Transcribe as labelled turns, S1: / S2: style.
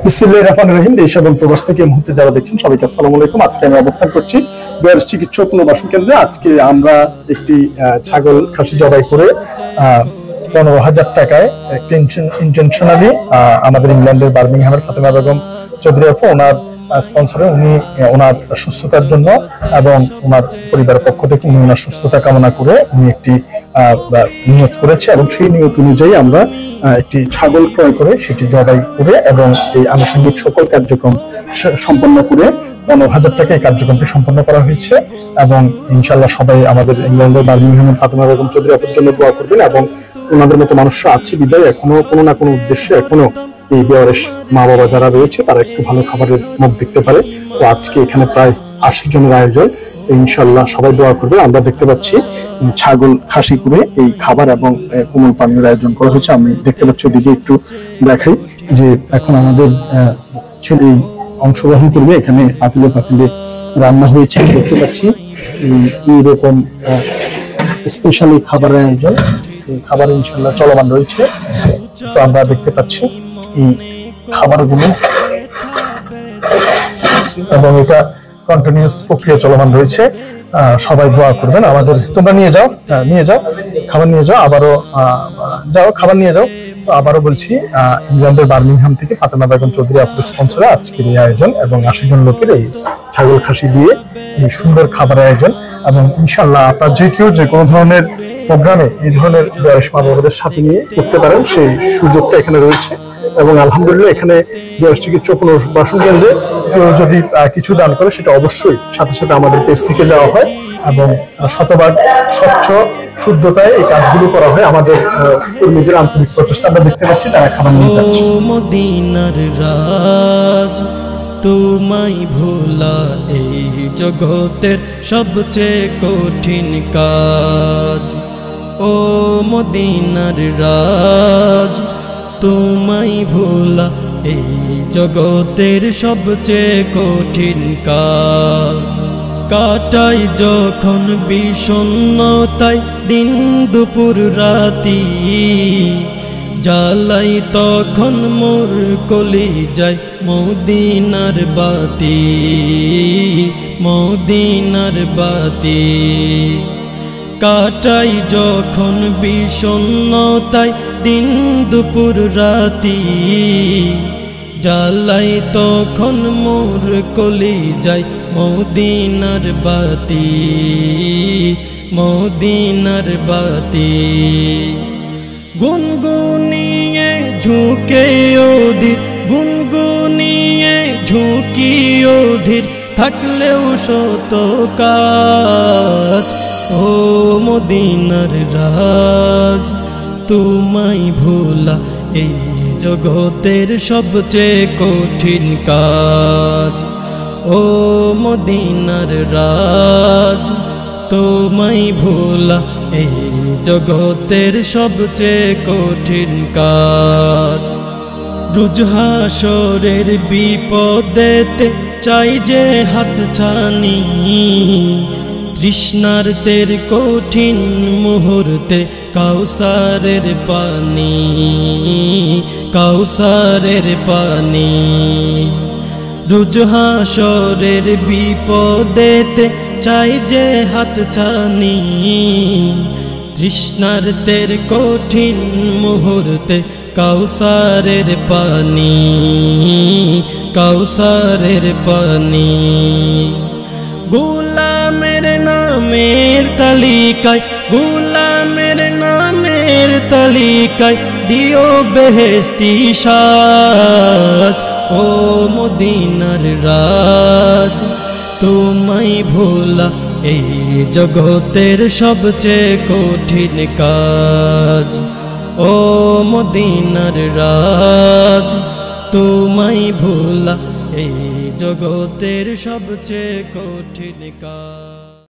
S1: বিসমিল্লাহির রহমানির রহিম। দেশ এবং প্রবাস থেকে এই মুহূর্তে যারা দেখছেন সবাইকে আসসালামু আলাইকুম। আজকে আমি অবস্থান করছি বিহার চিকিৎসা পুনর্বাসন কেন্দ্রে। আজকে আমরা একটি ছাগল খাসি জবাই করে 15,000 টাকায় ইন্টেনশনালি আমাদের ইংল্যান্ডের বার্মিংহামের ফাতেমা বেগম চৌধুরী আপু ওনার স্পন্সরে উনি ওনার সুস্থতার জন্য এবং ওনার পরিবারের পক্ষ থেকে উনি ওনার সুস্থতা কামনা করে উনি একটি নিয়ত করেছে এবং সেই নিয়ত অনুযায়ী আমরা একটি ছাগল ক্রয় করে সেটি জবাই করে এবং এই আনুষঙ্গিক সকল কার্যক্রম সম্পন্ন করে 15,000 টাকা এই কার্যক্রমটি সম্পন্ন করা হয়েছে। এবং ইনশাআল্লাহ সবাই আমাদের ইংল্যান্ডের বার্মিংহামের ফাতেমা বেগম চৌধুরী আপুর জন্য দোয়া করবেন এবং ওনাদের মতো মানুষরা আছে বিদায় এখনো কোনো না কোনো উদ্দেশ্যে এখনো এই বেয়ারেশ মা বাবা যারা রয়েছে তারা একটু ভালো খাবারের মুখ দেখতে পারে। তো আজকে এখানে প্রায় 80 জনের আয়োজন, ইনশাআল্লাহ সবাই দোয়া করবে। আমরা দেখতে পাচ্ছি ছাগল খাসি করে এই খাবার এবং কোমল পানীয়ের আয়োজন করা হয়েছে। আমি দেখতে পাচ্ছি ওদিকে একটু দেখাই যে এখন আমাদের ছেলে অংশগ্রহণ করবে। এখানে পাতিলে পাতিলে রান্না হয়েছে দেখতে পাচ্ছি। এইরকম স্পেশালি খাবারের আয়োজন, খাবার ইনশাআল্লাহ চলমান রয়েছে। তো আমরা দেখতে পাচ্ছি এই খাবারগুলো এবং এটা কন্টিনিউয়াস প্রক্রিয়া চলমান রয়েছে। সবাই দোয়া করবেন আমাদের। তোমরা নিয়ে যাও খাবার নিয়ে যাও, আবারও যাও খাবার নিয়ে যাও। তো আবারও বলছি ইংল্যান্ডের বার্মিংহাম থেকে ফাতেমা বেগম চৌধুরী আপুর স্পন্সরে আজকের এই আয়োজন এবং 80 জন লোকের এই ছাগল খাসি দিয়ে এই সুন্দর খাবারের আয়োজন। এবং ইনশাআল্লাহ আপনার যে কেউ যে কোনো ধরনের প্রোগ্রামে এই ধরনের বয়স মা বাবাদের সাথে নিয়ে করতে পারেন সেই সুযোগটা এখানে রয়েছে। এবং আলহামদুলিল্লাহ এখানে বিহার চিকিৎসা পুনর্বাসন কেন্দ্রে কেউ যদি কিছু দান করে সেটা অবশ্যই সাথে সাথে আমাদের পেজ থেকে যাওয়া হয় এবং শতভাগ স্বচ্ছ শুদ্ধতায় এই কাজগুলো করা হয়। আমাদের কর্মীদের আন্তরিক প্রচেষ্টা আমরা দেখতে পাচ্ছি, তারা খাবার নিয়ে যাচ্ছে।
S2: মদিনার রাজ তোমায় ভোলা এই জগতের সবচেয়ে কঠিন কাজ। ও মদিনার রাজ তোমায় ভোলা এই জগতের সবচেয়ে কঠিন কাজ। কাটাই যখন বিষণ্ণতায় দিন দুপুর রাতি, জ্বালাই তখন মোর কলি যায় মদিনার বাতি, মদিনার বাতি। কাটাই যখন বিষণ্ণতায় দিন দুপুর রাতি, জ্বালাই তখন মোর কলি যায় মদিনার বাতি, মদিনার বাতি। গুনগুনিয়ে ঝুঁকে ওধির, গুনগুনিয়ে ঝুঁকি ওধির থাকলেও শত কাজ। ও মদিনার রাজ তোমায় ভোলা এই জগতের সবচেয়ে কঠিন কাজ। ও মদিনার রাজ তোমায় ভোলা এই জগতের সবচেয়ে কঠিন কাজ। রোজ হাসরের বিপদেতে চাই যে হাত ছানি, তৃষ্ণার্তের কঠিন মুহূর্তে কাউসারের পানি, কাউসারের পানি। রোজ হাসরের বিপদেতে চাই যে হাত ছানি, তৃষ্ণার্তের কঠিন মুহূর্তে কাউসারের পানি, কাউসারের পানি। গোলামের নামের তালিকায়, গোলামের নামের তালিকায় দিও বেহেশতি সাজ। ও মদিনার রাজ তোমায় ভোলা এই জগতের সবচেয়ে কঠিন কাজ। ও মদিনার রাজ তোমায় ভোলা এই জগতের সবচেয়ে কঠিন কাজ।